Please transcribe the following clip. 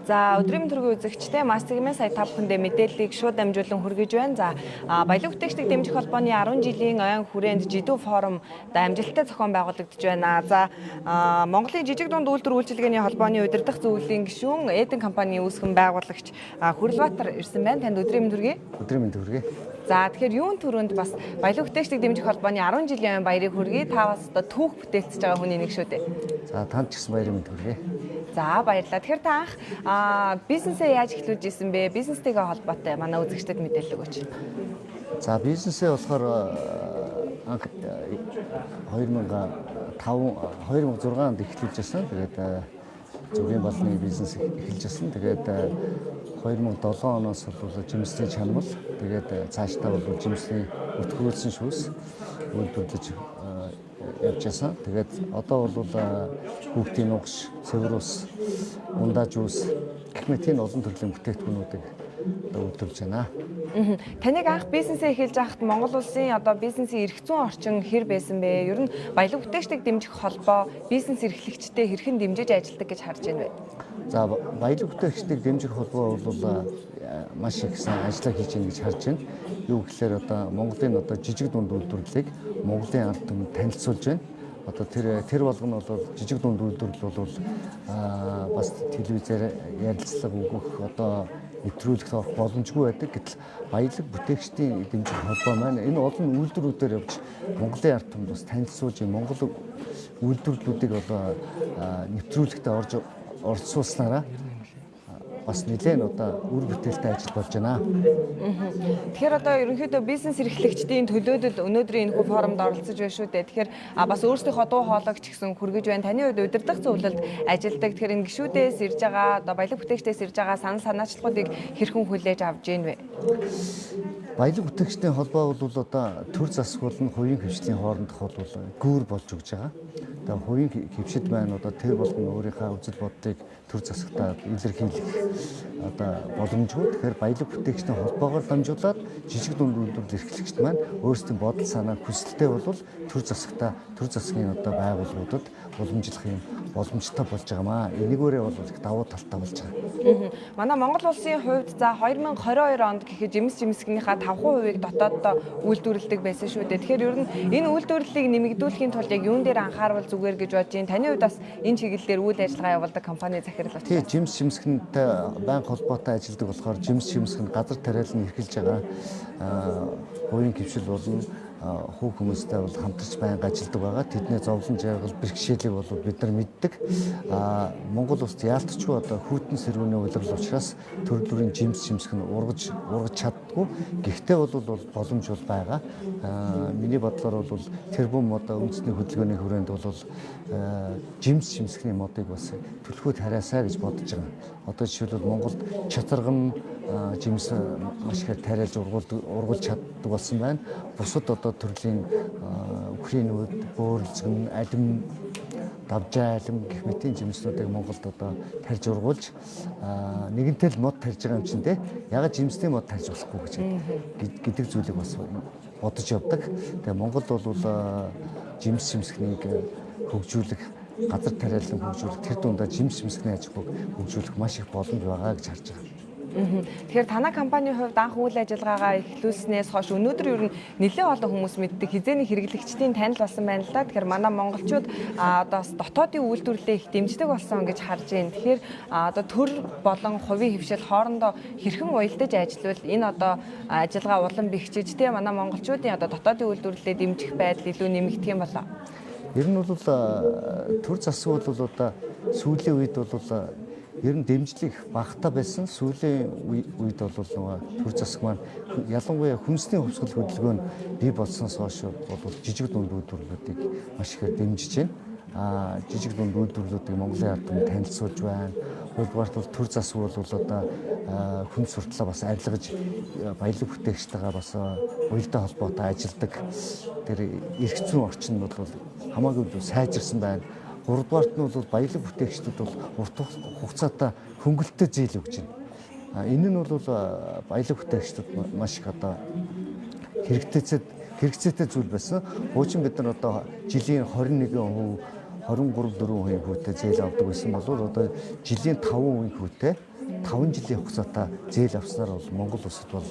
За өдрийн төргийн үзэгчтэй Мастигмын сая та бүхэндээ мэдээллийг шууд дамжуулан хүргэж байна. За баялаг бүтээгчдийг дэмжих холбооны 10 жилийн ойн хүрээнд жидүү форум амжилттай зохион байгуулагдаж байна. За Монголын жижиг дунд үйлдвэр үйлчилгээний холбооны удирдах зөвлөлийн гишүүн Эден компанийн үүсгэн байгуулагч Хүрлбаатар ирсэн байна. Танд өдрийн төргий. Өдрийн төргий. За тэгэхээр юун төрөнд бас баялаг бүтээгчдийг дэмжих холбооны 10 жилийн ойн баярыг хүргэе. Та бас одоо түүх бүтээлцэж байгаа хүний нэг шүү дээ. За танд ч гэсэн баярын төргий. За баярлалаа. Тэгэхээр та анх бизнесээ яаж эхлүүлж исэн бэ? Бизнестэйгээ холбоотой манай үзэгчдэд мэдээлэл өгөөч. За бизнесээ болохоор анх 2006 онд эхлүүлж байсан. Тэгээд зөвгийн балны бизнес эхэлж байсан. Тэгээд 2007 оноос бол жимсний чанамал. Тэгээд цаашдаа бол жимсний өтгүүлсэн шүүс үйлдвэрлэж явж байсан. Тэгээд одоо бол хүүхдийн нугш, цэврус, ундаа жуус гэх мэт тийм олон төрлийн бүтээгдэхүүнүүдийг үйлдвэрлэж байна. Таныг анх бизнесээ эхэлж байхад Монгол улсын одоо бизнесийн эрх зүйн орчин хэр байсан бэ? Ер нь баялаг бүтээгчдийг дэмжих холбоо бизнес эрхлэгчтэй хэрхэн дэмжиж ажилладаг гэж харж байна вэ? За баялаг бүтээгчдийг дэмжих холбоо бол маш их сайн ажиллаа хийж байна гэж харж байна. Юу гэхээр одоо Монголын одоо жижиг дунд үйлдвэрлэлийг Монголын ард түмэнд танилцуулж байна. Одоо тэр болгоно бол жижиг дунд үйлдвэрлэл бол бас телевизээр ярилцлага өгөх одоо нэвтрүүлэгт орох боломжгүй байдаг. Гэтэл баялаг бүтээгчдийн дэмжих холбоо маань энэ олон үйлдвэрүүдээр явж Монголын ард түмэнд бас танилцуулж Монгол үйлдвэрлэлүүдийг одоо нэвтрүүлэгтээ орцуулснараа бас нэлээд одоо үр бүтээлтэй ажил болж байна. Тэгэхээр одоо ерөнхийдөө бизнес эрхлэгчдийн төлөөдөл өнөөдрийн энэхүү форумд оролцож байна шүү дээ. Тэгэхээр бас өөрсдийнхөө дуу хоолойг ч гэсэн хүргэж байна. Таны хувьд удирдах зөвлөлд ажилдаг. Тэгэхээр энэ гишүүдээс ирж байгаа одоо баялаг бүтээгчдээс ирж байгаа санал санаачлагуудыг хэрхэн хүлээж авч гин вэ? Баялаг бүтээгчдийн холбоо бол одоо төр засаг болон хувийн хвшлийн хоорондох бол гүүр болж өгч байгаа. Тэгээ хувийн хвшид маань одоо тэр болгон өөрийнхөө үзэл бодлыг төр засагтаа илэрхийлэх одоо боломжгүй. Тэгэхээр баялаг бүтээгчдийн холбоогоор дамжуулаад жижиг дунд үйлдвэрлэл эрхлэгчд маань өөрсдийн бодол санаа хүсэлтэй бол төр засгийн одоо байгууллагуудад уламжлах юм боломжтой болж байгаамаа. Энэгээрээ бол их давуу талтай болж байгаа. Манай Монгол улсын хувьд за 2022 онд гэхэд жимсгийнхаа 5%-ийг дотооддоо үйлдвэрлэдэг байсан шүү дээ. Тэгэхээр ер нь энэ үйлдвэрлэлийг нэмэгдүүлэхийн тулд яг юун дээр анхаарвал зүгээр гэж бодож байна. Таны хувьд бас энэ чиглэлээр үйл ажиллагаа явуулдаг компани захирал байна. Тийм жимсгэнтэй банк холбоотой ажилладаг болохоор жимсгэн газар тариалан эрхэлж байгаа хувийн хвшил болон хүү хүмүүстэй бол хамтарч байнга ажилладаг байгаа. Тэдний зовлон жаргал бэрхшээлийг бол бид нар мэддэг. Монгол улсад яалтчгүй одоо хүйтэн сэрүүний улирал учраас төр бүрийн жимсгэн ургаж чаддгүй. Гэхдээ бол боломж бол байгаа. Миний бодлоор бол тэрбум одоо үндэсний хөдөлгөөний хүрээнд бол жимсгний модыг бас төлхөд хараасаа гэж бодож байгаа. Одоо жишээлбэл Монголд чатарган жимс маш их тариалж ургуулж чаддаг болсон байна. Бусад одоо төрлийн үхрийн үд, бөөрөлцгөн, алим, давжаа алим гэх мэтийн жимснүүдийг Монголд одоо тарьж ургуулж нэгэнтэй л мод тарьж байгаа юм чинь те. Ягаад жимсний мод тарьж болохгүй гэж гэдэг зүйлийг бас бодож явдаг. Тэгээ Монгол бол жимсхнийг хөгжүүлэх, газар тариалан хөгжүүлэх, тэр дундаа жимсхний аж ахуйг хөгжүүлэх маш их боломж байгаа гэж харж байгаа. Тэгэхээр танай компанийн хувьд анх үйл ажиллагаагаа эхлүүлснээс хойш өнөөдөр ер нь нэлээд олон хүмүүс мэддэг хизээний хэрэглэгчдийн танил болсон байна л да. Тэгэхээр манай монголчууд одоо дотоодын үйлдвэрлэлээ их дэмждэг болсон гэж харж байна. Тэгэхээр одоо төр болон хувийн хвшил хоорондоо хэрхэн уялдаж ажиллавал энэ одоо ажиллагаа улам бэхжиж те манай монголчуудын одоо дотоодын үйлдвэрлэлээ дэмжих байдал илүү нэмэгдэх юм болоо. Ер нь бол төр засаг бол одоо сүүлийн үед бол ер нь дэмжлэг багтаа байсан. Сүүлийн үед бол төр засаг маань ялангуяа хүнсний хувьсгал хөдөлгөөн бий болсноос хойш бол жижиг дунд үйлдвэрлэлүүдийг маш ихээр дэмжиж байна. Жижиг дунд үйлдвэрлэлүүдийг Монголын ард түмэнд танилцуулж байна. Хоёрдугаарт бол төр засаг бол одоо хүнс суртлаа бас арилгаж баялаг бүтээгчтэйгээ бас уялдаа холбоотой ажилладаг. Тэр эрх зүйн орчин нь бол хамаагүй сайжирсан байна. Гуравдугаарт нь бол баялаг бүтээгчдүүд бол урт хугацаатай хөнгөлөлтөй зээл өгч байна. Энэ нь бол баялаг бүтээгчдүүд маш их одоо хэрэгцээтэй зүйл байсан. Хуучин бид нар одоо жилийн 21%, 23-4% хүүтэй зээл авдаг байсан бол одоо жилийн 5% хүүтэй 5 жилийн хугацаатай зээл авснаар бол Монгол улсад бол